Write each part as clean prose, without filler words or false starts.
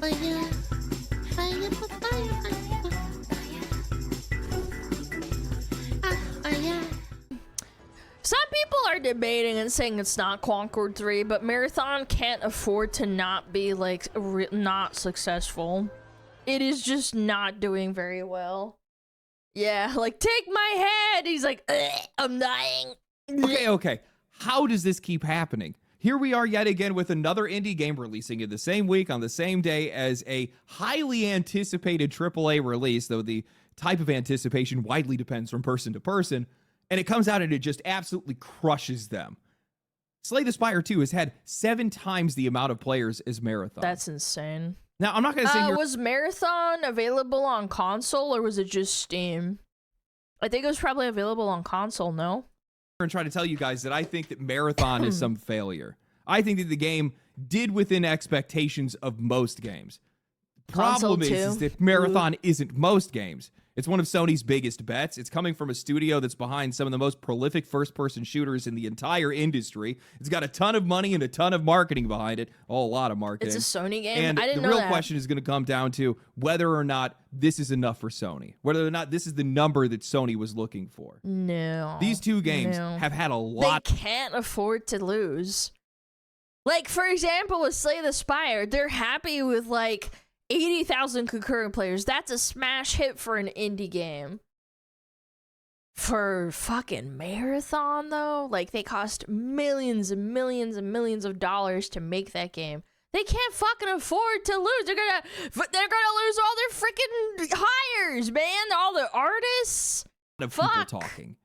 Fire, fire, fire, fire. Some people are debating and saying it's not Concord 3, but Marathon can't afford to not be, like, not successful. It is just not doing very well. Yeah, like, take my head! He's like, I'm dying. Okay. How does this keep happening? Here we are yet again with another indie game releasing in the same week on the same day as a highly anticipated AAA release, though the type of anticipation widely depends from person to person. And it comes out and it just absolutely crushes them. Slay the Spire 2 has had 7 times the amount of players as Marathon. That's insane. Now, I'm not going to say was Marathon available on console or was it just Steam? I think it was probably available on console, no? and try to tell you guys that I think that Marathon is some failure. I think that the game did within expectations of most games. Problem is that Marathon isn't most games. It's one of Sony's biggest bets. It's coming from a studio that's behind some of the most prolific first-person shooters in the entire industry. It's got a ton of money and a ton of marketing behind it. Oh, a lot of marketing. It's a Sony game? And I didn't know the that. real question is going to come down to whether or not this is enough for Sony. Whether or not this is the number that Sony was looking for. No. These two games have had a lot. They can't afford to lose. Like, for example, with Slay the Spire, they're happy with, like, 80,000 concurrent players. That's a smash hit for an indie game. For fucking Marathon, though, like, they cost millions and millions and millions of dollars to make that game. They can't fucking afford to lose. They're gonna lose all their freaking hires, man. All the artists. Of people talking.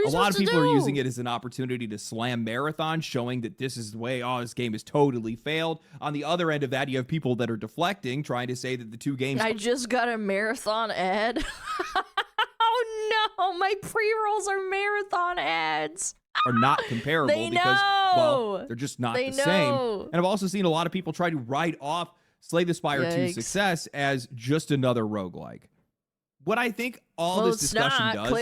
A lot of people are using it as an opportunity to slam Marathon, showing that this is the way, oh, this game is totally failed. On the other end of that, you have people that are deflecting, trying to say that the two games... I just got a Marathon ad. Oh no, my pre-rolls are Marathon ads. Are not comparable because, well, they're just not the same. And I've also seen a lot of people try to write off Slay the Spire 2's success as just another roguelike. What I think all this discussion does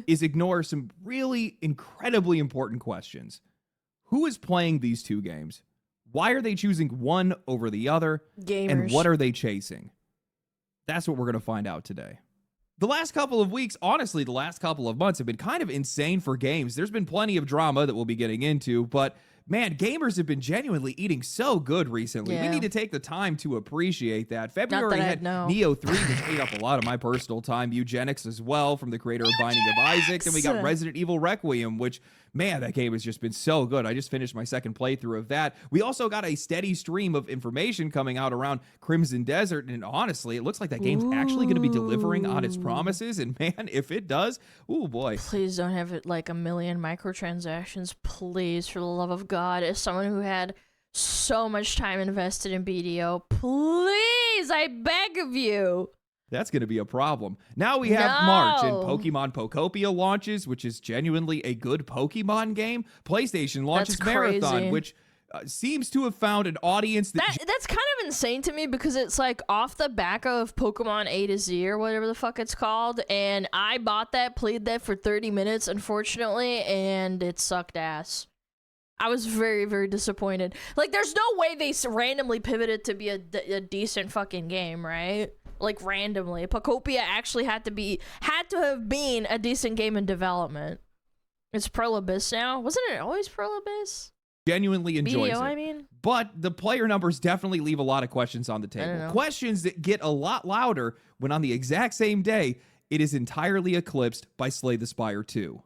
is ignore some really incredibly important questions. Who is playing these two games? Why are they choosing one over the other? Gamers. And what are they chasing? That's what we're going to find out today. The last couple of weeks, honestly, the last couple of months have been kind of insane for games. There's been plenty of drama that we'll be getting into, but man, gamers have been genuinely eating so good recently. We need to take the time to appreciate that. February had Neo 3, which ate up a lot of my personal time. Eugenics as well, from the creator of Binding of Isaac. Then we got Resident Evil Requiem, which, man, that game has just been so good. I just finished my second playthrough of that. We also got a steady stream of information coming out around Crimson Desert, and honestly, it looks like that game's actually going to be delivering on its promises, and man, if it does, oh boy. Please don't have it like 1 million microtransactions, please, for the love of God. As someone who had so much time invested in BDO, please, I beg of you. That's going to be a problem. Now we have March, and Pokemon Pokopia launches, which is genuinely a good Pokemon game. PlayStation launches Marathon, which seems to have found an audience that's kind of insane to me, because it's like off the back of Pokemon A to Z or whatever the fuck it's called, and I bought that, played that for 30 minutes, unfortunately, and it sucked ass. I was very, very disappointed. Like, there's no way they randomly pivoted to be a decent fucking game, right? Like, randomly. Pokopia actually had to have been a decent game in development. It's Pearl Abyss now. Wasn't it always Pearl Abyss? Genuinely enjoys BDO, it. I mean. But the player numbers definitely leave a lot of questions on the table. Questions that get a lot louder when on the exact same day, it is entirely eclipsed by Slay the Spire 2.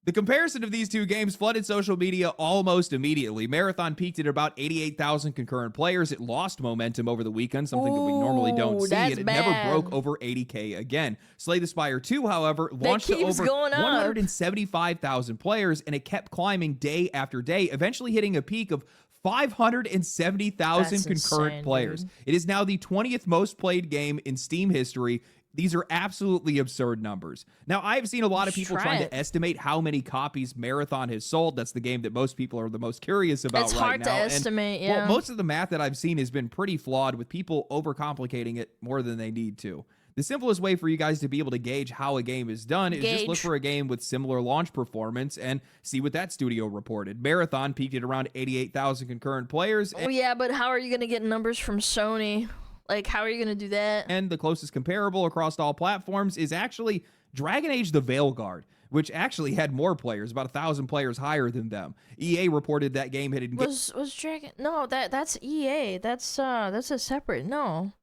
The comparison of these two games flooded social media almost immediately. Marathon peaked at about 88,000 concurrent players. It lost momentum over the weekend, something that we normally don't see, and it never broke over 80K again. Slay the Spire 2, however, launched to over 175,000 players, and it kept climbing day after day, eventually hitting a peak of 570,000 concurrent players. It is now the 20th most played game in Steam history. These are absolutely absurd numbers. Now, I've seen a lot of people trying to estimate how many copies Marathon has sold. That's the game that most people are the most curious about right now. It's hard to estimate, well, most of the math that I've seen has been pretty flawed, with people overcomplicating it more than they need to. The simplest way for you guys to be able to gauge how a game is done is just look for a game with similar launch performance and see what that studio reported. Marathon peaked at around 88,000 concurrent players. Oh yeah, but how are you going to get numbers from Sony? Like, how are you gonna do that? And the closest comparable across all platforms is actually Dragon Age the Veilguard, which actually had more players, about 1,000 players higher than them. EA reported that game had Was Dragon? No, that's EA. That's a separate. No.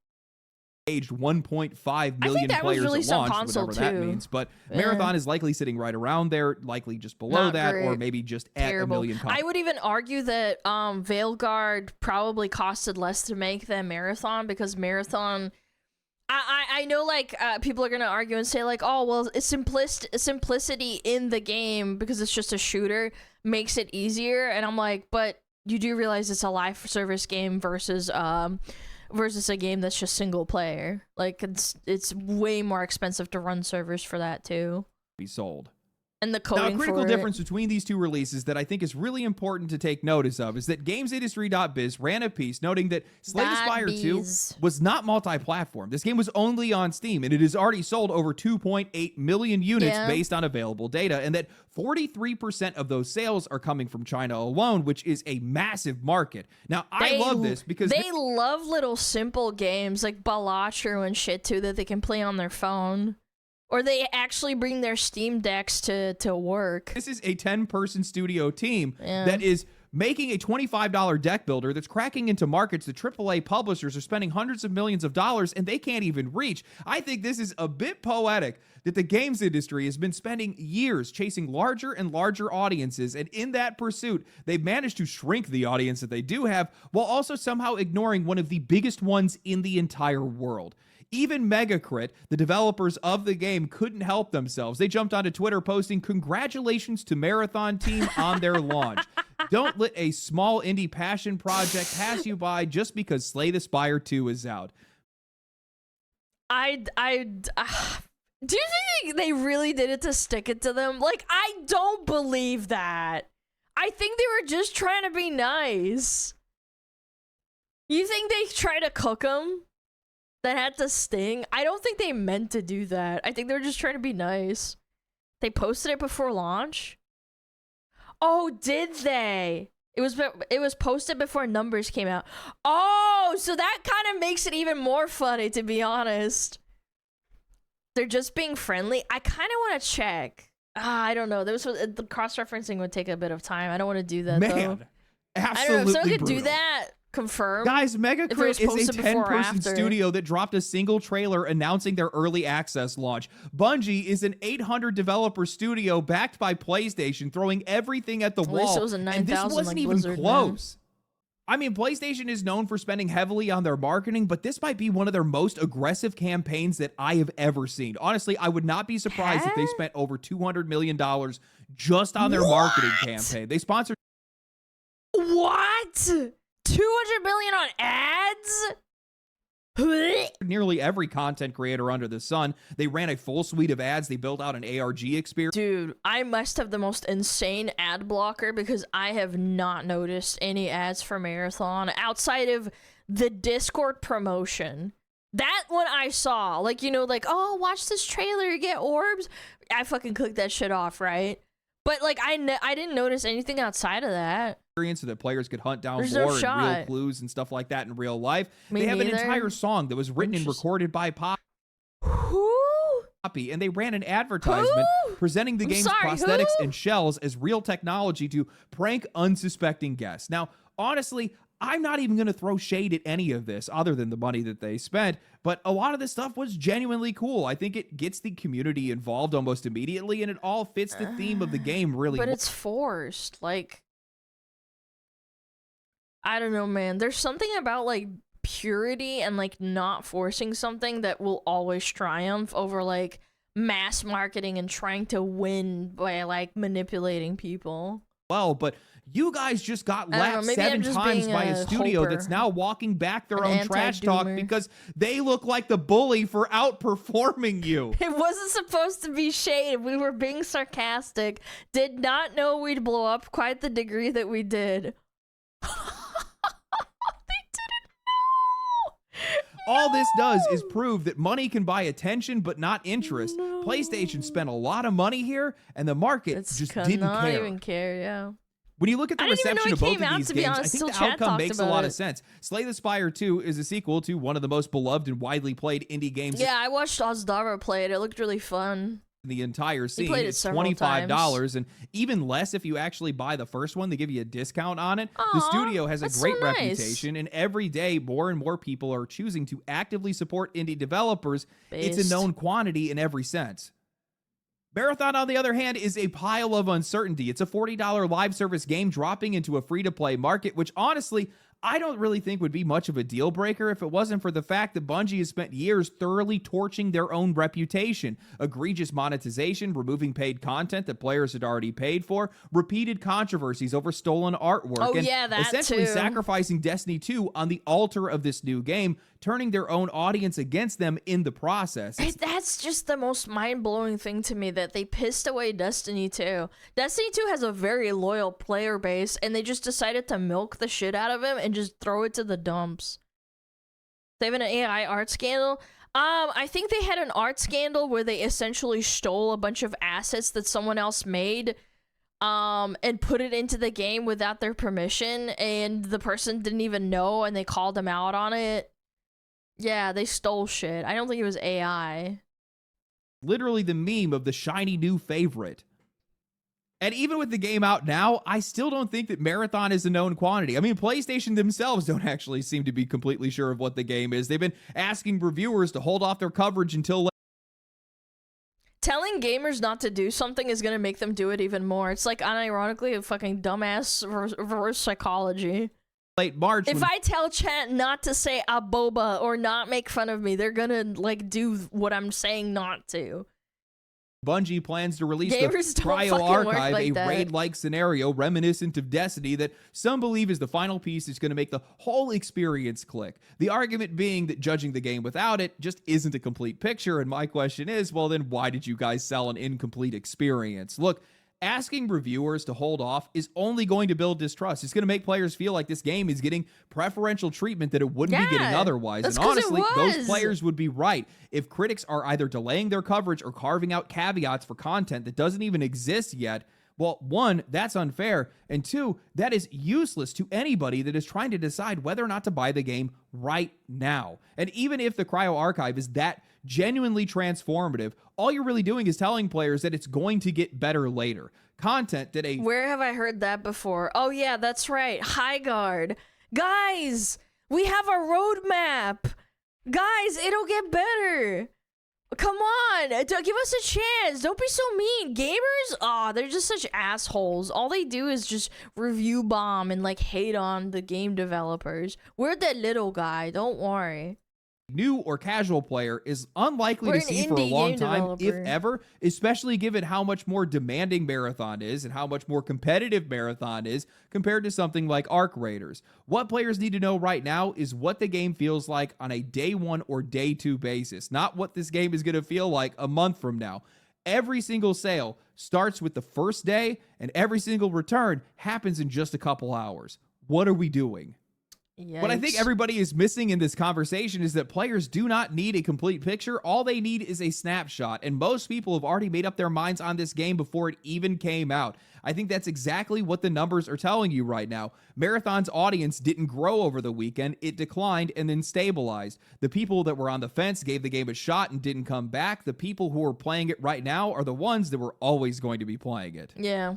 engaged 1.5 I million think that was players released at on launch, console, whatever that too. means. But Yeah. Marathon is likely sitting right around there, likely just below Not that, or great. maybe just at Terrible. 1 million copies. I would even argue that Veilguard probably costed less to make than Marathon, because Marathon, I know, like, people are gonna argue and say, like, oh, well, it's simplicity in the game because it's just a shooter makes it easier, and I'm like, but you do realize it's a live service game versus a game that's just single player. Like, it's way more expensive to run servers for that too. Be sold. And the Now, coding a critical for difference between these two releases that I think is really important to take notice of is that GamesIndustry.biz ran a piece noting that Slay the Spire 2 was not multi-platform. This game was only on Steam, and it has already sold over 2.8 million units based on available data, and that 43% of those sales are coming from China alone, which is a massive market. Now, I love this because they love little simple games like Balatro and shit too that they can play on their phone. Or they actually bring their Steam Decks to work. this is a 10-person studio team that is making a $25 deck builder that's cracking into markets that AAA publishers are spending hundreds of millions of dollars and they can't even reach. I think this is a bit poetic that the games industry has been spending years chasing larger and larger audiences, and in that pursuit, they've managed to shrink the audience that they do have while also somehow ignoring one of the biggest ones in the entire world. Even Megacrit, the developers of the game, couldn't help themselves. They jumped onto Twitter posting, "Congratulations to Marathon team on their launch. Don't let a small indie passion project pass you by just because Slay the Spire 2 is out." Do you think they really did it to stick it to them? Like, I don't believe that. I think they were just trying to be nice. You think they tried to cook them? That had to sting? I don't think they meant to do that. I think they were just trying to be nice. They posted it before launch? Oh, did they? It was posted before numbers came out. Oh, so that kind of makes it even more funny, to be honest. They're just being friendly. I kind of want to check. I don't know. The cross-referencing would take a bit of time. I don't want to do that, though. Man, I don't know. absolutely If someone could brutal. do that, confirm. Guys, Megacrit is a 10-person after. studio that dropped a single trailer announcing their early access launch. Bungie is an 800-developer studio backed by PlayStation, throwing everything at the At least wall. it was a And 9,000 this wasn't like even Blizzard, close. I mean, PlayStation is known for spending heavily on their marketing, but this might be one of their most aggressive campaigns that I have ever seen. Honestly, I would not be surprised if they spent over $200 million just on their marketing campaign. They sponsored What? 200 million on ads? nearly every content creator under the sun. They ran a full suite of ads. They built out an ARG experience. Dude, I must have the most insane ad blocker because I have not noticed any ads for Marathon outside of the Discord promotion. That one I saw, like, you know, like, oh, watch this trailer, you get orbs. I fucking clicked that shit off, right? But, like, I didn't notice anything outside of that. So that players could hunt down There's lore no and real shot. clues and stuff like that in real life. Me They have an neither. entire song that was written and recorded by Who? Poppy, and they ran an advertisement Who? presenting the I'm game's sorry, prosthetics who? and shells as real technology to prank unsuspecting guests. Now, honestly, I'm not even going to throw shade at any of this other than the money that they spent, but a lot of this stuff was genuinely cool. I think it gets the community involved almost immediately, and it all fits the theme of the game really But well. it's forced. Like, I don't know, man. There's something about, like, purity and, like, not forcing something that will always triumph over, like, mass marketing and trying to win by, like, manipulating people. Well, but you guys just got I don't know, laughed maybe 7 I'm just times being by a a studio hoper. that's now walking back their An own trash talk anti-doomer. because they look like the bully for outperforming you. It wasn't supposed to be shade. We were being sarcastic. Did not know we'd blow up quite the degree that we did. All this does is prove that money can buy attention, but not interest. PlayStation spent a lot of money here, and the market just didn't not care. even care, yeah. When you look at the I didn't even know reception it of both came of out, these to be games, I honest, think till the chat outcome talked makes a about lot it. of sense. Slay the Spire 2 is a sequel to one of the most beloved and widely played indie games Yeah, I watched Ozdara play it. It looked really fun. in the entire scene. played it It's several $25, times. and even less if you actually buy the first one. They give you a discount on it. The Aw, studio has a that's great so nice. reputation, and every day more and more people are choosing to actively support indie developers. It's a Based. known quantity in every sense. Marathon, on the other hand, is a pile of uncertainty. It's a $40 live service game dropping into a free-to-play market, which honestly, I don't really think would be much of a deal breaker if it wasn't for the fact that Bungie has spent years thoroughly torching their own reputation. Egregious monetization, removing paid content that players had already paid for, repeated controversies over stolen artwork, Oh, and yeah, that essentially too. sacrificing Destiny 2 on the altar of this new game, turning their own audience against them in the process. That's just the most mind-blowing thing to me, that they pissed away Destiny 2. Destiny 2 has a very loyal player base, and they just decided to milk the shit out of him and just throw it to the dumps. They have an AI art scandal. I think they had an art scandal where they essentially stole a bunch of assets that someone else made, and put it into the game without their permission, and the person didn't even know, and they called them out on it. Yeah, they stole shit. I don't think it was AI. Literally the meme of the shiny new favorite. And even with the game out now, I still don't think that Marathon is a known quantity. I mean, PlayStation themselves don't actually seem to be completely sure of what the game is. They've been asking reviewers to hold off their coverage until Telling gamers not to do something is gonna make them do it even more. It's like, unironically, a fucking dumbass reverse psychology. late March. If I tell chat not to say aboba or not make fun of me, they're gonna, like, do what I'm saying not to. Bungie plans to release Gamers the don't Cryo fucking work Archive, like a that. raid-like scenario reminiscent of Destiny that some believe is the final piece that's going to make the whole experience click. The argument being that judging the game without it just isn't a complete picture, and my question is, well then why did you guys sell an incomplete experience? Look, asking reviewers to hold off is only going to build distrust. It's going to make players feel like this game is getting preferential treatment that it wouldn't be getting otherwise. That's And 'cause it honestly, those was. players would be right. If critics are either delaying their coverage or carving out caveats for content that doesn't even exist yet, well, one, that's unfair, and two, that is useless to anybody that is trying to decide whether or not to buy the game right now. And even if the Cryo Archive is that genuinely transformative, all you're really doing is telling players that it's going to get better later. Content that a Where have I heard that before? Oh yeah, that's right. High Guard. Guys, we have a roadmap. Guys, it'll get better. Come on, give us a chance. Don't be so mean. Gamers, they're just such assholes. All they do is just review bomb and like hate on the game developers. We're that little guy, don't worry. new or casual player is unlikely We're to an see for a indie long game time, if developer. ever, especially given how much more demanding Marathon is and how much more competitive Marathon is compared to something like Arc Raiders. What players need to know right now is what the game feels like on a day 1 or day 2 basis, not what this game is going to feel like a month from now. Every single sale starts with the first day, and every single return happens in just a couple hours. What are we doing? What I think Yikes. everybody is missing in this conversation is that players do not need a complete picture. All they need is a snapshot, and most people have already made up their minds on this game before it even came out. I think that's exactly what the numbers are telling you right now. Marathon's audience didn't grow over the weekend. It declined and then stabilized. The people that were on the fence gave the game a shot and didn't come back. The people who are playing it right now are the ones that were always going to be playing it. Yeah.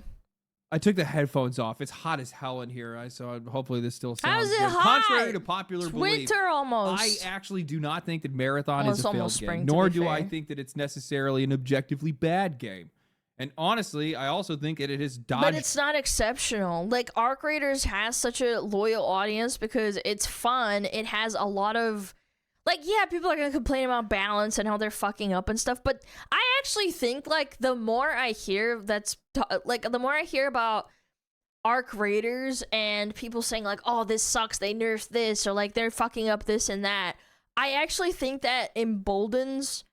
I took the headphones off. It's hot as hell in here, so hopefully this still sounds How's it good. hot? Contrary to popular It's belief, winter almost. I actually do not think that Marathon Well, is it's a failed almost spring, game, to nor be do I fair. think that it's necessarily an objectively bad game. And honestly, I also think that it has dodged. But it's not exceptional. Like, Arc Raiders has such a loyal audience because it's fun. It has a lot of... Like, yeah, people are going to complain about balance and how they're fucking up and stuff, but I actually think, like, the more I hear the more I hear about Arc Raiders and people saying, like, oh, this sucks, they nerfed this, or, like, they're fucking up this and that, I actually think that emboldens...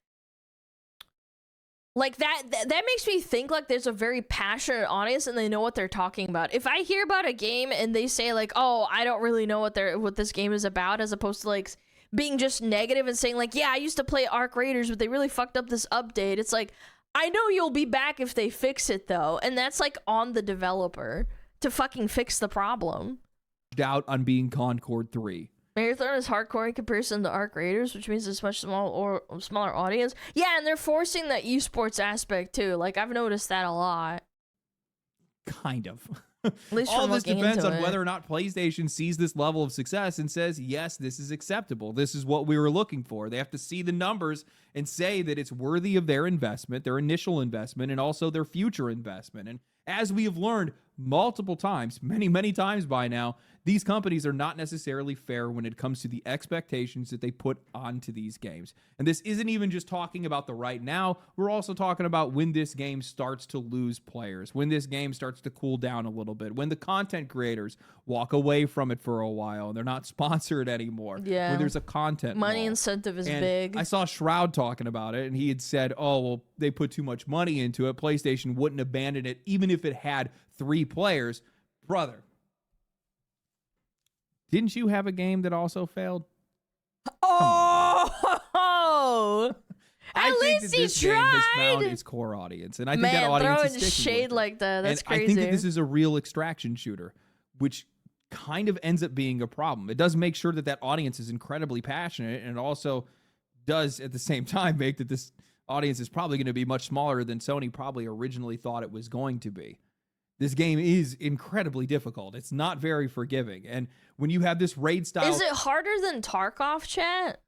Like, that makes me think, like, there's a very passionate audience and they know what they're talking about. If I hear about a game and they say, like, oh, I don't really know what this game is about, as opposed to, like, being just negative and saying, like, yeah, I used to play Arc Raiders, but they really fucked up this update. It's like, I know you'll be back if they fix it, though. And that's, like, on the developer to fucking fix the problem. Doubt on being Concord 3. Marathon is hardcore in comparison to Arc Raiders, which means it's much smaller audience. Yeah, and they're forcing the esports aspect too. Like, I've noticed that a lot. Kind of. At least all from this looking depends into on it. whether or not PlayStation sees this level of success and says, yes, this is acceptable. This is what we were looking for. They have to see the numbers and say that it's worthy of their investment, their initial investment, and also their future investment. And as we have learned multiple times, many times by now, these companies are not necessarily fair when it comes to the expectations that they put onto these games. And this isn't even just talking about the right now. We're also talking about when this game starts to lose players, when this game starts to cool down a little bit, when the content creators walk away from it for a while and they're not sponsored anymore. Yeah. When there's a content Money wall. incentive is And big. I saw Shroud talking about it, and he had said, oh, well, they put too much money into it. PlayStation wouldn't abandon it even if it had 3 players. Brother, didn't you have a game that also failed? Oh! I At think least that he this game has found tried. its core audience, and I think that Man, audience throwing is sticking shade with it. like that, that's and crazy. I think that this is a real extraction shooter, which kind of ends up being a problem. It does make sure that that audience is incredibly passionate, and it also does at the same time make that this audience is probably going to be much smaller than Sony probably originally thought it was going to be. This game is incredibly difficult. It's not very forgiving. And when you have this raid style... Is it harder than Tarkov, chat?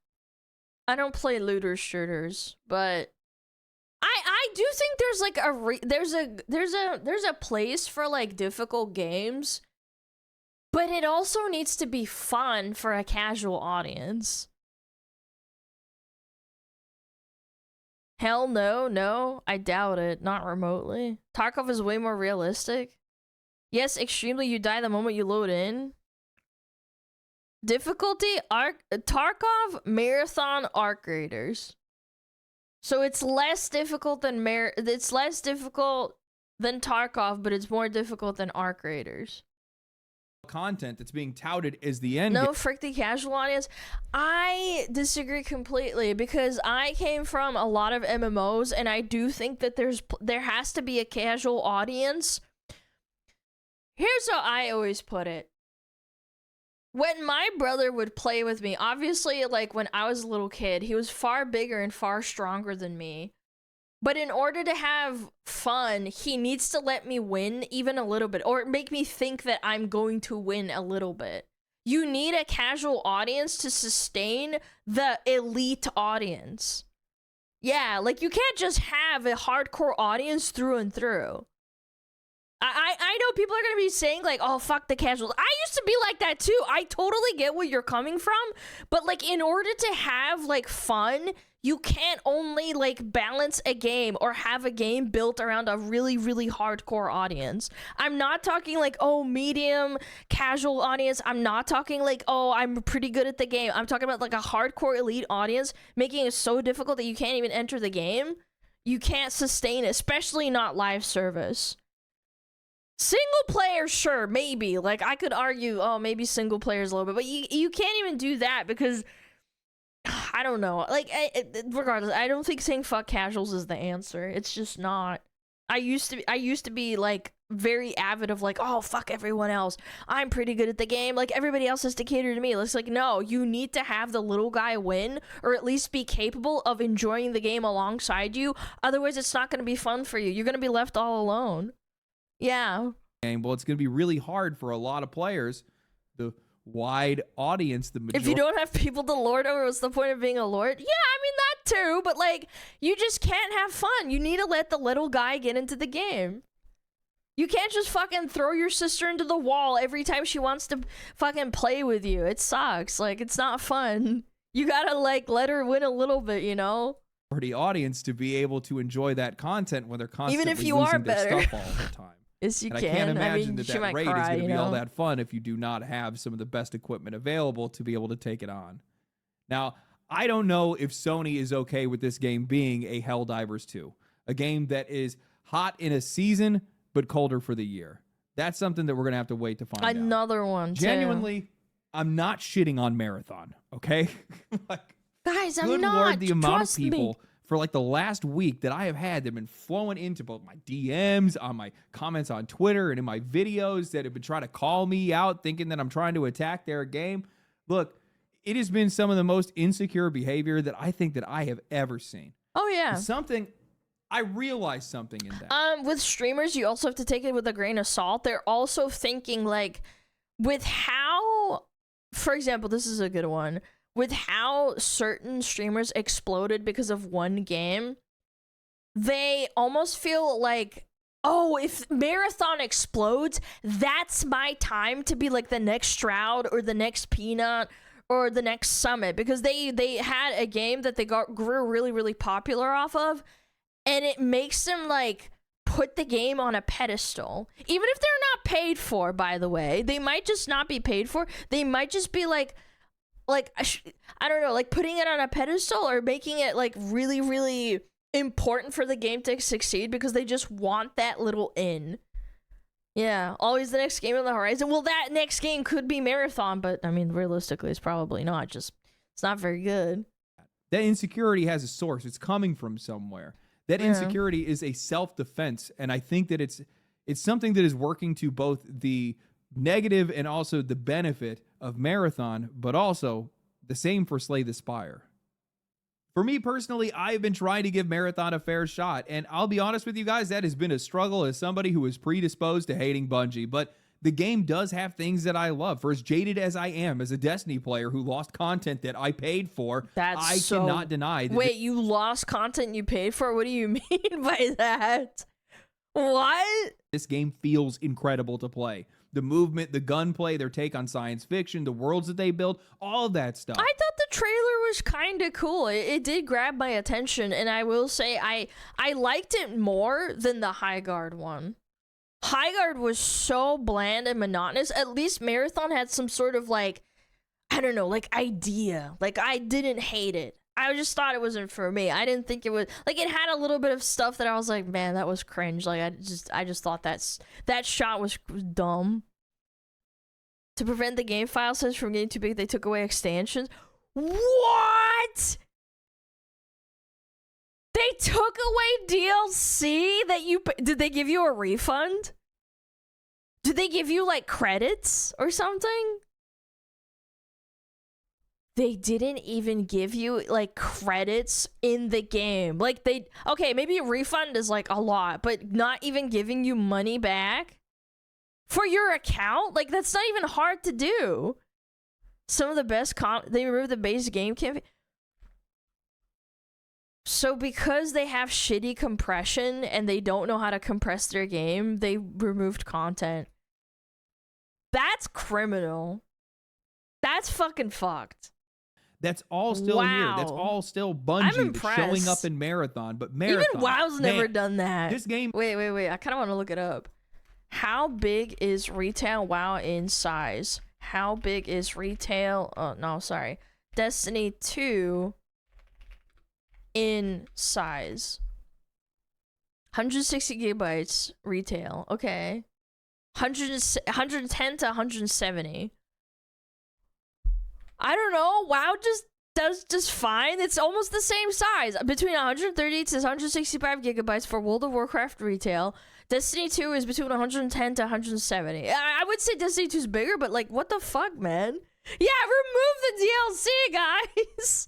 I don't play looter shooters, but I do think there's like there's a place for like difficult games, but it also needs to be fun for a casual audience. Hell no, I doubt it. Not remotely. Tarkov is way more realistic. Yes, extremely, you die the moment you load in. Difficulty, Tarkov, Marathon, Arc Raiders. So it's less difficult than Tarkov, but it's more difficult than Arc Raiders. content that's being touted as the end No, game. frick the casual audience. I disagree completely because I came from a lot of MMOs, and I do think that there has to be a casual audience. Here's how I always put it. When my brother would play with me, obviously, like when I was a little kid, he was far bigger and far stronger than me. But in order to have fun, he needs to let me win even a little bit, or make me think that I'm going to win a little bit. You need a casual audience to sustain the elite audience. Yeah, like you can't just have a hardcore audience through and through. I know people are going to be saying like, oh, fuck the casuals. I used to be like that too. I totally get where you're coming from. But like in order to have like fun, you can't only like balance a game or have a game built around a really, really hardcore audience. I'm not talking like, oh, medium casual audience. I'm not talking like, oh, I'm pretty good at the game. I'm talking about like a hardcore elite audience, making it so difficult that you can't even enter the game. You can't sustain it, especially not live service. Single player, sure, maybe. Like, I could argue, oh, maybe single player is a little bit, but you can't even do that because, I don't know. Like, regardless, I don't think saying fuck casuals is the answer. It's just not. I used to be, like, very avid of, like, oh, fuck everyone else. I'm pretty good at the game. Like, everybody else has to cater to me. It's like, no, you need to have the little guy win, or at least be capable of enjoying the game alongside you. Otherwise, it's not going to be fun for you. You're going to be left all alone. Yeah. Well, it's going to be really hard for a lot of players, the wide audience, the majority. If you don't have people to lord over, what's the point of being a lord? Yeah, I mean that too, but like, you just can't have fun. You need to let the little guy get into the game. You can't just fucking throw your sister into the wall every time she wants to fucking play with you. It sucks. Like, it's not fun. You gotta like let her win a little bit, you know? Audience to be able to enjoy that content when they're constantly Even if you losing are their better. stuff all the time. Yes, you And can. I can't imagine mean, that she that might raid cry, is going to be all know? that fun if you do not have some of the best equipment available to be able to take it on. Now, I don't know if Sony is okay with this game being a Helldivers 2, a game that is hot in a season but colder for the year. That's something that we're going to have to wait to find out. Another one, too. Genuinely, I'm not shitting on Marathon, okay? Like, Guys, I'm good not. Lord, the amount of Trust people me. for like the last week that I have had that have been flowing into both my DMs, on my comments on Twitter, and in my videos that have been trying to call me out thinking that I'm trying to attack their game. Look, it has been some of the most insecure behavior that I think that I have ever seen. Oh, yeah. I realized something in that. With streamers, you also have to take it with a grain of salt. They're also thinking, like, with how, for example, this is a good one. With how certain streamers exploded because of one game, they almost feel like, oh, if Marathon explodes, that's my time to be like the next Shroud or the next Peanut or the next Summit, because they had a game that they grew really, really popular off of, and it makes them like put the game on a pedestal. Even if they're not paid for, by the way, they might just not be paid for. They might just be like I don't know, like putting it on a pedestal or making it like really, really important for the game to succeed because they just want that little in. Yeah, always the next game on the horizon. Well, that next game could be Marathon, but I mean, realistically, it's probably not. Just, it's not very good. That insecurity has a source. It's coming from somewhere. That insecurity is a self-defense, and I think that it's something that is working to both the negative and also the benefit of Marathon, but also the same for Slay the Spire. For me personally, I've been trying to give Marathon a fair shot, and I'll be honest with you guys, that has been a struggle as somebody who is predisposed to hating Bungie, but the game does have things that I love. For as jaded as I am as a Destiny player who lost content that I paid for, I cannot deny that. Wait, you lost content you paid for? What do you mean by that? What? This game feels incredible to play. The movement, the gunplay, their take on science fiction, the worlds that they build, all of that stuff. I thought the trailer was kind of cool. It did grab my attention, and I will say I liked it more than the Highguard one. Highguard was so bland and monotonous. At least Marathon had some sort of like, I don't know, like idea. Like I didn't hate it. I just thought it wasn't for me. I didn't think it was, like, it had a little bit of stuff that I was like, man, that was cringe. Like I just thought that shot was dumb. To prevent the game file size from getting too big, they took away extensions. What? They took away DLC that did they give you a refund? Did they give you like credits or something? They didn't even give you like credits in the game. Like okay, maybe a refund is like a lot, but not even giving you money back for your account? Like that's not even hard to do. Some of the best they removed the base game campaign. So because they have shitty compression and they don't know how to compress their game, they removed content. That's criminal. That's fucking fucked. That's all still here. That's all still Bungie showing up in Marathon. But Marathon, even WoW's never done that. This game. Wait. I kind of want to look it up. How big is retail WoW in size? How big is retail? Oh no, sorry. Destiny 2 in size. 160 gigabytes retail. Okay. 110 to 170. I don't know. WoW just does just fine. It's almost the same size. Between 130 to 165 gigabytes for World of Warcraft retail. Destiny 2 is between 110 to 170. I would say Destiny 2 is bigger, but like, what the fuck, man? Yeah, remove the DLC, guys.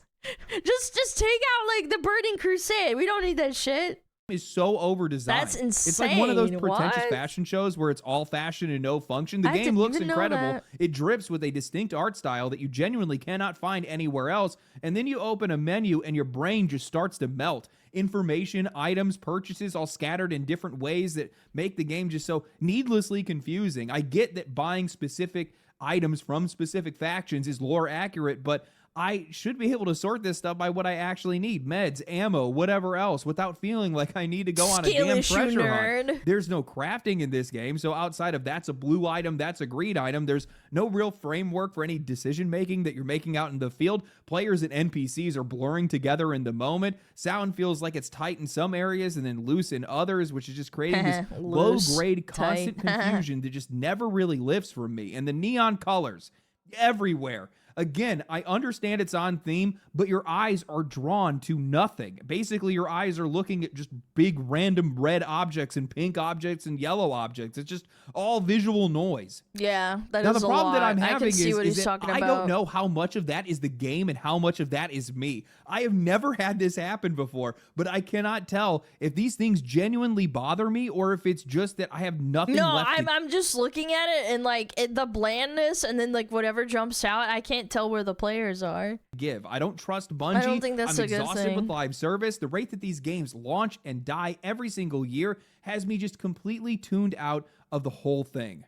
just take out like the Burning Crusade. We don't need that shit. Is so over designed. That's insane. It's like one of those pretentious fashion shows where it's all fashion and no function. The game looks incredible. It drips with a distinct art style that you genuinely cannot find anywhere else. And then you open a menu and your brain just starts to melt. Information, items, purchases all scattered in different ways that make the game just so needlessly confusing. I get that buying specific items from specific factions is lore accurate, but I should be able to sort this stuff by what I actually need. Meds, ammo, whatever else, without feeling like I need to go on a damn treasure hunt. There's no crafting in this game, so outside of that's a blue item, that's a green item, there's no real framework for any decision-making that you're making out in the field. Players and NPCs are blurring together in the moment. Sound feels like it's tight in some areas and then loose in others, which is just creating this low-grade, constant confusion that just never really lifts from me. And the neon colors everywhere. Again, I understand it's on theme, but your eyes are drawn to nothing. Basically, your eyes are looking at just big random red objects and pink objects and yellow objects. It's just all visual noise. Yeah, that Now, is the a problem lot. that I'm I having can see what is he's that talking I about. don't know how much of that is the game and how much of that is me. I have never had this happen before, but I cannot tell if these things genuinely bother me or if it's just that I have nothing No, left to I'm just looking at it and like the blandness and then like whatever jumps out, I can't tell where the players are. give. I don't trust Bungie. I don't think that's I'm a good exhausted thing. with live service. The rate that these games launch and die every single year has me just completely tuned out of the whole thing.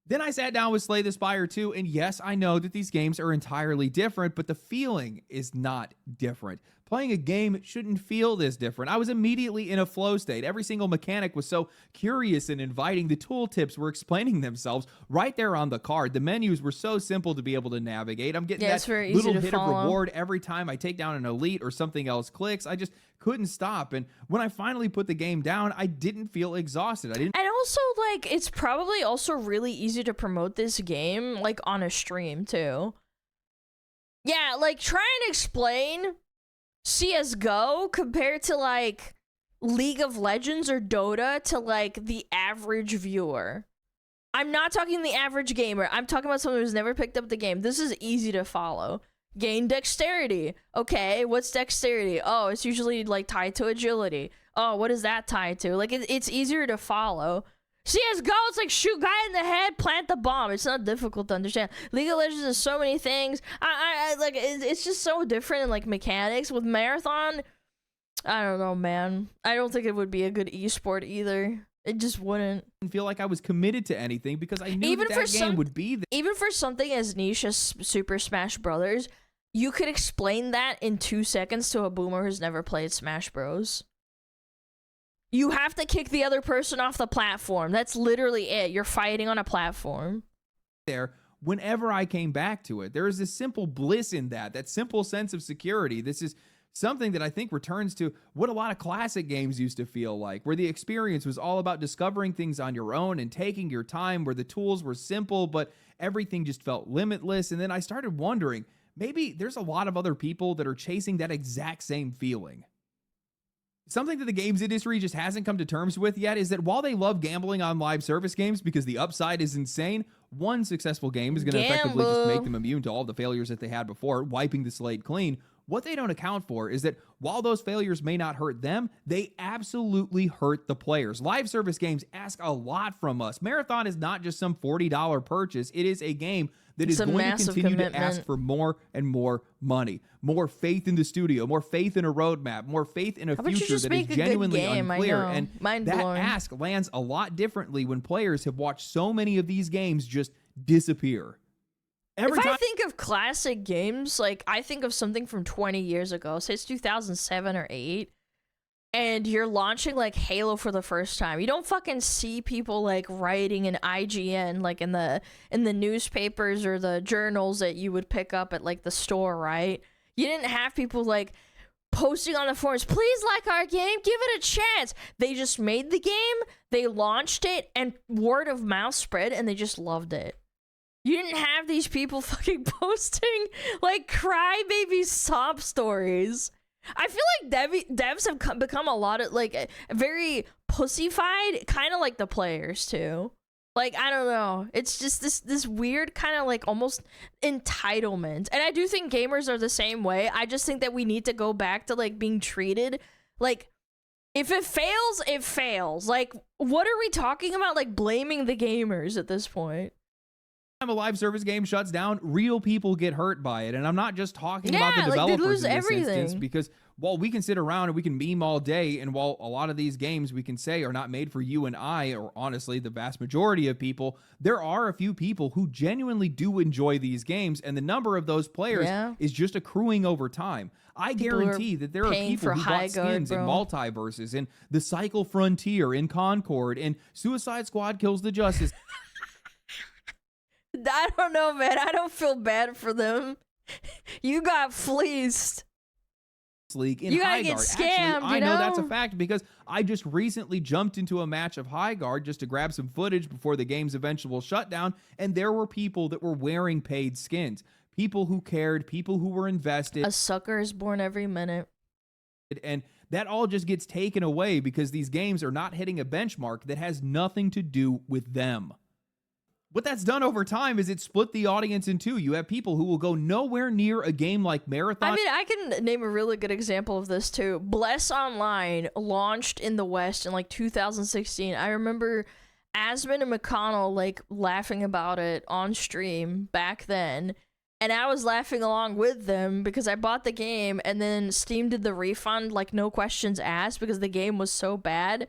Then I sat down with Slay the Spire 2, and yes, I know that these games are entirely different, but the feeling is not different. Playing a game shouldn't feel this different. I was immediately in a flow state. Every single mechanic was so curious and inviting. The tooltips were explaining themselves right there on the card. The menus were so simple to be able to navigate. I'm getting it's that very easy little to hit of follow. reward every time I take down an elite or something else clicks. I just couldn't stop. And when I finally put the game down, I didn't feel exhausted. I didn't And also, like, it's probably also really easy to promote this game, like, on a stream, too. Yeah, like, try and explain CSGO compared to, like, League of Legends or Dota to, like, the average viewer. I'm not talking the average gamer. I'm talking about someone who's never picked up the game. This is easy to follow. Gain dexterity. Okay, what's dexterity? Oh, it's usually, like, tied to agility. Oh, what is that tied to? Like, it's easier to follow. CSGO, it's like shoot guy in the head, plant the bomb. It's not difficult to understand. League of Legends is so many things. I like it's just so different in like mechanics. With Marathon, I don't know, man. I don't think it would be a good esport either. It just wouldn't. feel like I was committed to anything because I knew that game would be there. Even for something as niche as Super Smash Brothers, you could explain that in 2 seconds to a boomer who's never played Smash Bros. You have to kick the other person off the platform. That's literally it. You're fighting on a platform. There, whenever I came back to it, there is this simple bliss in that simple sense of security. This is something that I think returns to what a lot of classic games used to feel like, where the experience was all about discovering things on your own and taking your time, where the tools were simple, but everything just felt limitless. And then I started wondering, maybe there's a lot of other people that are chasing that exact same feeling. Something that the games industry just hasn't come to terms with yet is that while they love gambling on live service games because the upside is insane, one successful game is going to effectively just make them immune to all the failures that they had before, wiping the slate clean. What they don't account for is that while those failures may not hurt them, they absolutely hurt the players. Live service games ask a lot from us. Marathon is not just some $40 purchase. It is a game that is going to continue to ask for more and more money, more faith in the studio, more faith in a roadmap, more faith in a future that is genuinely unclear. And that ask lands a lot differently when players have watched so many of these games just disappear. If I think of classic games, like I think of something from 20 years ago, say it's 2007 or 8, and you're launching like Halo for the first time. You don't fucking see people like writing in IGN, like in the newspapers or the journals that you would pick up at like the store, right? You didn't have people like posting on the forums, please like our game, give it a chance. They just made the game, they launched it, and word of mouth spread, and they just loved it. You didn't have these people fucking posting like crybaby sob stories. I feel like devs have become a lot of like very pussyfied, kind of like the players too. Like, I don't know. It's just this weird kind of like almost entitlement. And I do think gamers are the same way. I just think that we need to go back to like being treated like if it fails, it fails. Like, what are we talking about? Like blaming the gamers at this point. Time a live service game shuts down, real people get hurt by it. And I'm not just talking about the developers in this instance, because while we can sit around and we can meme all day, and while a lot of these games we can say are not made for you and I, or honestly the vast majority of people, there are a few people who genuinely do enjoy these games, and the number of those players is just accruing over time. I guarantee that there are people who bought skins in Multiverses, in the Cycle Frontier, in Concord, and Suicide Squad Kills the Justice. I don't know, man. I don't feel bad for them. You got fleeced. League in you gotta High get Guard. scammed, Actually, I know that's a fact because I just recently jumped into a match of High Guard just to grab some footage before the game's eventual shutdown, and there were people that were wearing paid skins. people who cared, people who were invested. A sucker is born every minute. And that all just gets taken away because these games are not hitting a benchmark that has nothing to do with them. What that's done over time is it split the audience in two. You have people who will go nowhere near a game like Marathon. I mean, I can name a really good example of this too. Bless Online launched in the West in like 2016. I remember Asmund and McConnell like laughing about it on stream back then. And I was laughing along with them because I bought the game and then Steam did the refund, like no questions asked, because the game was so bad.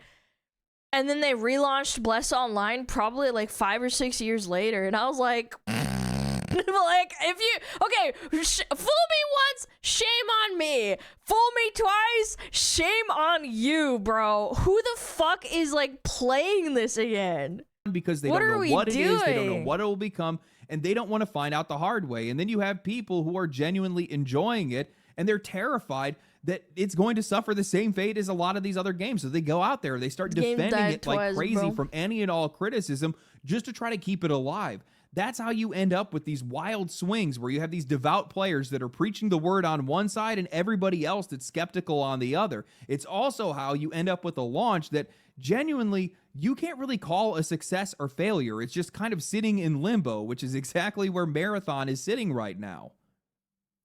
And then they relaunched Bless Online probably like 5 or 6 years later. And I was like, like, if you, okay, fool me once, shame on me. Fool me twice, shame on you, bro. Who the fuck is like playing this again? Because they don't know what it is, they don't know what it will become, and they don't want to find out the hard way. And then you have people who are genuinely enjoying it, and they're terrified that it's going to suffer the same fate as a lot of these other games. So they go out there, they start defending it like crazy from any and all criticism just to try to keep it alive. That's how you end up with these wild swings where you have these devout players that are preaching the word on one side and everybody else that's skeptical on the other. It's also how you end up with a launch that genuinely you can't really call a success or failure. It's just kind of sitting in limbo, which is exactly where Marathon is sitting right now.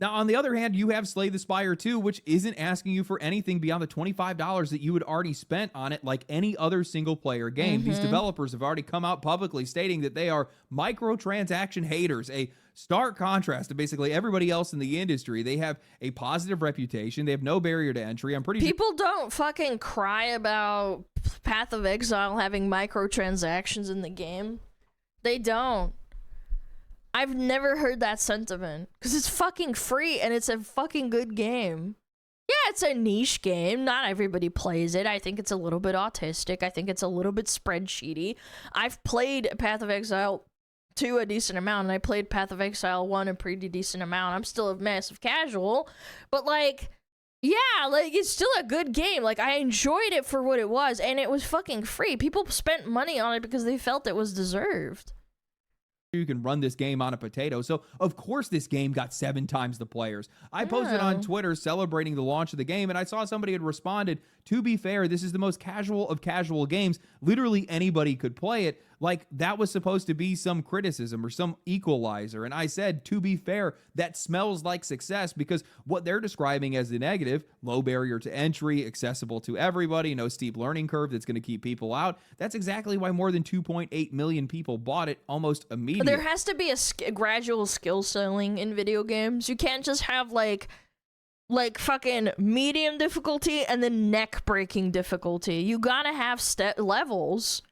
Now, on the other hand, you have Slay the Spire 2, which isn't asking you for anything beyond the $25 that you had already spent on it like any other single-player game. These developers have already come out publicly stating that they are microtransaction haters, a stark contrast to basically everybody else in the industry. They have a positive reputation. They have no barrier to entry. I'm pretty sure people don't fucking cry about Path of Exile having microtransactions in the game. They don't. I've never heard that sentiment because it's fucking free and it's a fucking good game. Yeah, it's a niche game. Not everybody plays it. I think it's a little bit autistic. I think it's a little bit spreadsheety. I've played Path of Exile 2 a decent amount, and I played Path of Exile 1 a pretty decent amount. I'm still a massive casual, but like, yeah, like it's still a good game. Like I enjoyed it for what it was, and it was fucking free. People spent money on it because they felt it was deserved. You can run this game on a potato. So, of course, this game got 7 times the players. I posted on Twitter celebrating the launch of the game, and I saw somebody had responded, to be fair, this is the most casual of casual games. Literally anybody could play it. Like, that was supposed to be some criticism or some equalizer. And I said, to be fair, that smells like success because what they're describing as the negative, low barrier to entry, accessible to everybody, no steep learning curve that's going to keep people out. That's exactly why more than 2.8 million people bought it almost immediately. There has to be a gradual skill ceiling in video games. You can't just have like fucking medium difficulty and then neck-breaking difficulty. You gotta have levels.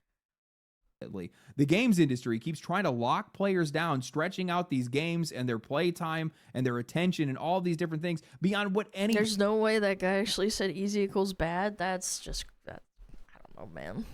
The games industry keeps trying to lock players down, stretching out these games and their playtime and their attention and all these different things beyond what any... There's no way that guy actually said easy equals bad. That's just... I don't know, man.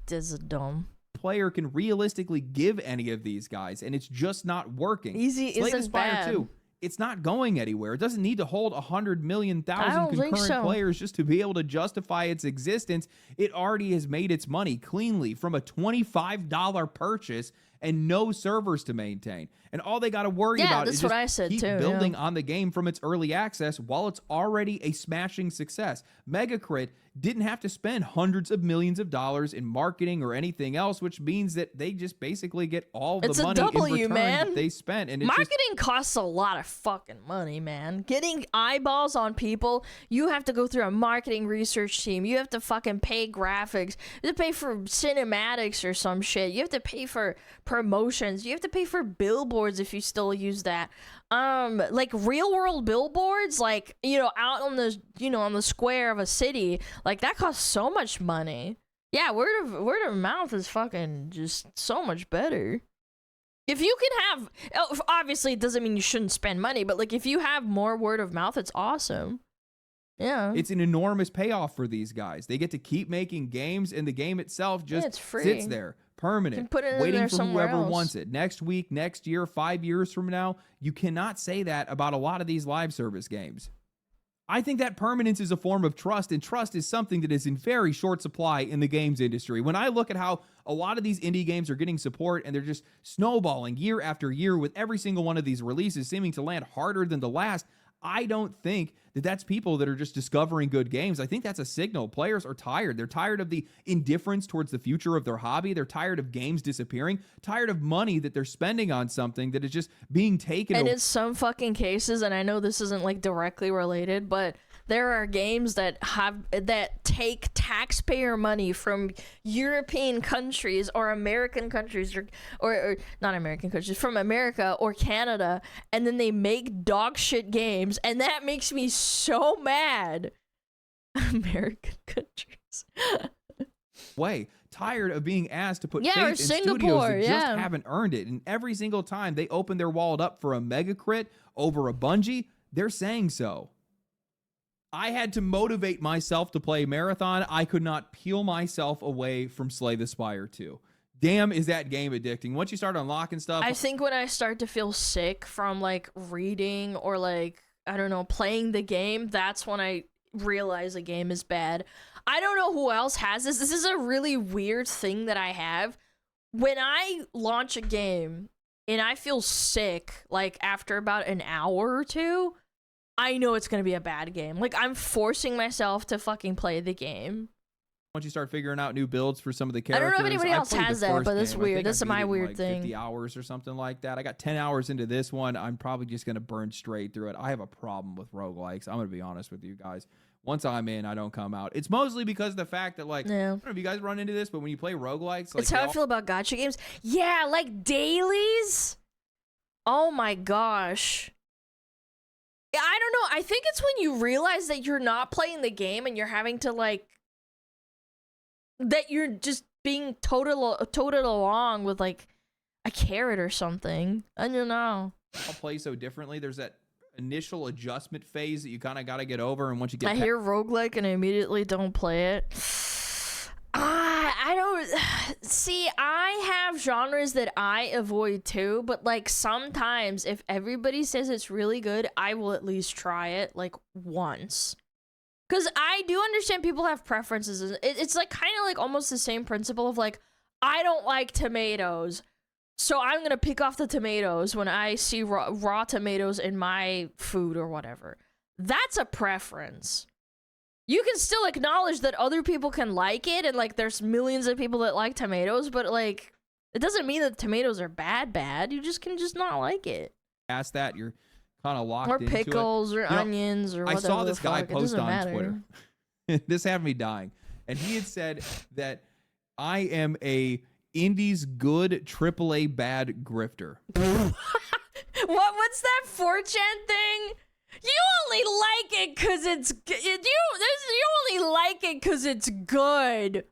This is dumb. Player can realistically give any of these guys, and it's just not working. Easy isn't bad. Too. It's not going anywhere. It doesn't need to hold 100 million concurrent players just to be able to justify its existence. It already has made its money cleanly from a $25 purchase and no servers to maintain. And all they got to worry about is just keep building on the game from its early access while it's already a smashing success. Megacrit didn't have to spend hundreds of millions of dollars in marketing or anything else, which means that they just basically get all the money in return that they spent. And marketing costs a lot of fucking money, man. Getting eyeballs on people, you have to go through a marketing research team. You have to fucking pay graphics. You have to pay for cinematics or some shit. You have to pay for promotions. You have to pay for billboards if you still use that. Like real world billboards, like, you know, out on the, you know, on the square of a city, like that costs so much money. Yeah, word of mouth is fucking just so much better. If you can have, obviously it doesn't mean you shouldn't spend money, but like if you have more word of mouth, it's awesome. Yeah. It's an enormous payoff for these guys. They get to keep making games, and the game itself just sits there. Permanent, waiting for whoever wants it. Next week, next year, 5 years from now, you cannot say that about a lot of these live service games. I think that permanence is a form of trust, and trust is something that is in very short supply in the games industry. When I look at how a lot of these indie games are getting support and they're just snowballing year after year with every single one of these releases seeming to land harder than the last, I don't think that that's people that are just discovering good games. I think that's a signal. Players are tired. They're tired of the indifference towards the future of their hobby. They're tired of games disappearing, tired of money that they're spending on something that is just being taken And away. in some fucking cases, and I know this isn't like directly related, but there are games that take taxpayer money from European countries or American countries or not American countries, from America or Canada, and then they make dog shit games, and that makes me so mad. American countries. Tired of being asked to put Yeah, or faith in studios Singapore, that just yeah. haven't earned it. And every single time they open their wallet up for a mega crit over a Bungie, they're saying so. I had to motivate myself to play Marathon. I could not peel myself away from Slay the Spire 2. Damn, is that game addicting. Once you start unlocking stuff... I think when I start to feel sick from like reading or like, I don't know, playing the game, that's when I realize a game is bad. I don't know who else has this. This is a really weird thing that I have. When I launch a game and I feel sick, like after about an hour or two, I know it's going to be a bad game. Like, I'm forcing myself to fucking play the game. Once you start figuring out new builds for some of the I characters... don't know if anybody else played the has that, first but that's game. I weird. think I This is beat my it in, weird like, thing. 50 hours or something like that. I got 10 hours into this one. I'm probably just going to burn straight through it. I have a problem with roguelikes. I'm going to be honest with you guys. Once I'm in, I don't come out. It's mostly because of the fact that, like, I don't know if you guys run into this, but when you play roguelikes... Like, it's how I feel about gacha games. Yeah, like dailies. Oh my gosh. I don't know. I think it's when you realize that you're not playing the game and you're having to like that you're just being toted along with like a carrot or something. I don't know. I'll play so differently. There's that initial adjustment phase that you kind of got to get over, and once you get I hear roguelike and I immediately don't play it. I don't see. I have genres that I avoid too, but like sometimes if everybody says it's really good, I will at least try it like once. Because I do understand people have preferences. It's like kind of like almost the same principle of like, I don't like tomatoes, so I'm gonna pick off the tomatoes when I see raw tomatoes in my food or whatever. That's a preference. You can still acknowledge that other people can like it, and like there's millions of people that like tomatoes, but like it doesn't mean that tomatoes are bad. You just can just not like it. Past that, you're kind of locked Or into pickles it. or onions or whatever. I saw this the guy fuck. It post doesn't on matter. Twitter. This had me dying, and he had said that I am a Indies good, AAA bad grifter. What's that 4chan thing? You only like it because it's you only like it because it's good.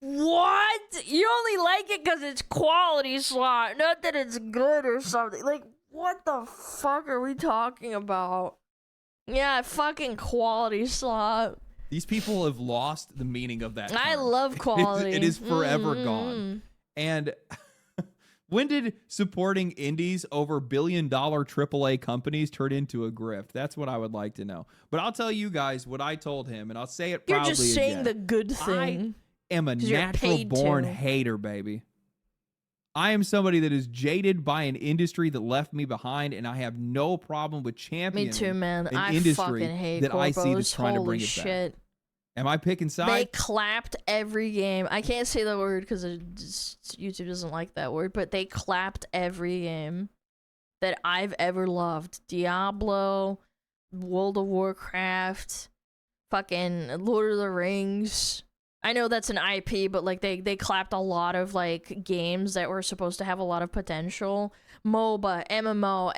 What? You only like it because it's quality slot, not that it's good or something. Like, what the fuck are we talking about? Yeah, fucking quality slot. These people have lost the meaning of that term. I love quality. It is forever gone. And when did supporting indies over billion-dollar AAA companies turn into a grift? That's what I would like to know. But I'll tell you guys what I told him, and I'll say it proudly You're just saying again. the good thing. I am a 'Cause you're paid natural-born to. hater, baby. I am somebody that is jaded by an industry that left me behind, and I have no problem with championing Me too, man. an I industry fucking hate that I see that's corpos. trying to Holy bring it shit. back. Am I picking They sides? clapped every game. I can't say the word because YouTube doesn't like that word, but they clapped every game that I've ever loved. Diablo, World of Warcraft, fucking Lord of the Rings. I know that's an IP, but like they clapped a lot of like games that were supposed to have a lot of potential. MOBA, MMO.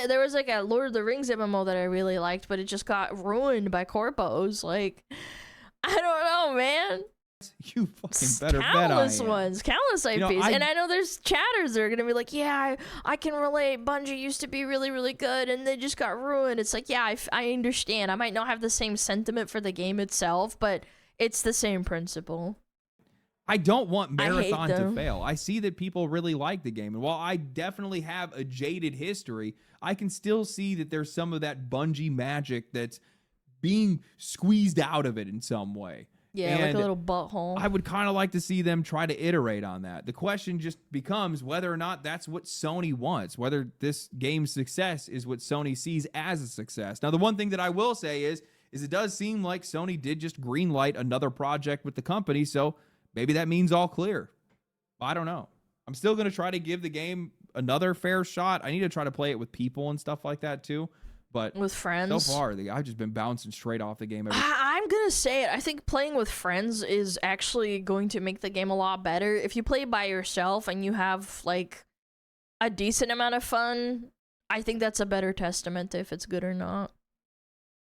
There was like a Lord of the Rings MMO that I really liked, but it just got ruined by corpos. Like, I don't know, man. You fucking better bet I Countless am. ones, countless IPs. know, And I know there's chatters that are gonna be like, yeah, I can relate. Bungie used to be really, really good, and they just got ruined. It's like, yeah, I understand. I might not have the same sentiment for the game itself, but it's the same principle. I don't want I hate Marathon to them. fail. I see that people really like the game. And while I definitely have a jaded history, I can still see that there's some of that Bungie magic that's being squeezed out of it in some way. Yeah, like And a little butthole. I would kind of like to see them try to iterate on that. The question just becomes whether or not that's what Sony wants, whether this game's success is what Sony sees as a success. Now, the one thing that I will say is it does seem like Sony did just greenlight another project with the company, so maybe that means all clear. I don't know. I'm still going to try to give the game another fair shot. I need to try to play it with people and stuff like that too. But with friends. so far, I've just been bouncing straight off the game. I'm gonna say it. I think playing with friends is actually going to make the game a lot better. If you play by yourself and you have like a decent amount of fun, I think that's a better testament to if it's good or not.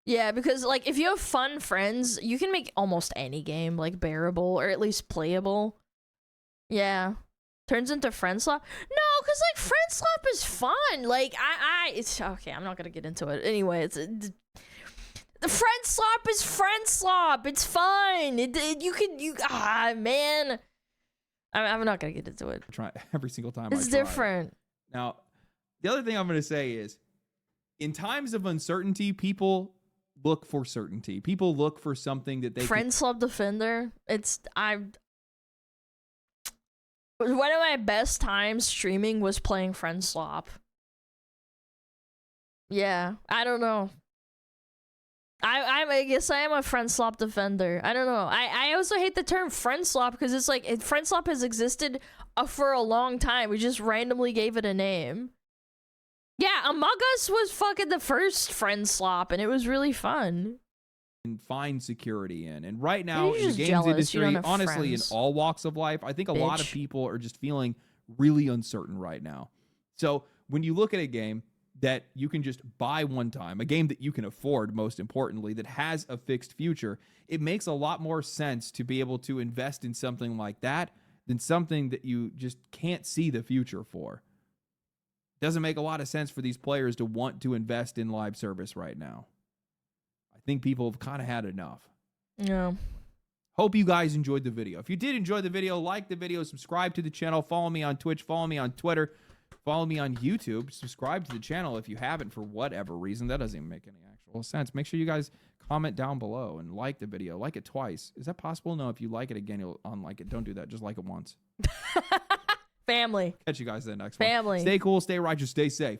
Yeah, because like if you have fun friends, you can make almost any game like bearable or at least playable. Yeah. Turns into friend slap? No, because like friend slap is fun. Like it's okay, I'm not gonna get into it. Anyway, the friend slap is friend slap. It's fun. Man. I'm not gonna get into it. Try every single time. It's different. Now, the other thing I'm gonna say is in times of uncertainty, people look for certainty. People look for something that they friend slap defender. One of my best times streaming was playing Friend Slop. Yeah, I don't know. I guess I am a Friend Slop defender. I don't know. I also hate the term Friend Slop because it's like Friend Slop has existed for a long time. We just randomly gave it a name. Yeah, Among Us was fucking the first Friend Slop, and it was really fun. can find security in. And right now You're in the just games jealous. You industry, don't have honestly, friends. in all walks of life, I think a lot of Bitch. people are just feeling really uncertain right now. So when you look at a game that you can just buy one time, a game that you can afford, most importantly, that has a fixed future, it makes a lot more sense to be able to invest in something like that than something that you just can't see the future for. Doesn't make a lot of sense for these players to want to invest in live service right now. I think people have kind of had enough. Yeah. Hope you guys enjoyed the video. If you did enjoy the video, like the video, subscribe to the channel, follow me on Twitch, follow me on Twitter, follow me on YouTube, subscribe to the channel if you haven't for whatever reason. That doesn't even make any actual sense. Make sure you guys comment down below and like the video. Like it twice. Is that possible? No, if you like it again, you'll unlike it. Don't do that. Just like it once. Family. Catch you guys in the next Family. one. Stay cool, stay righteous, stay safe.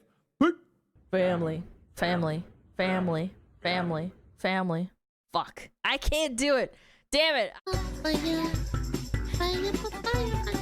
Family. Family. Family. Family. Family. Fuck. I can't do it. Damn it. Fire, fire, fire, fire.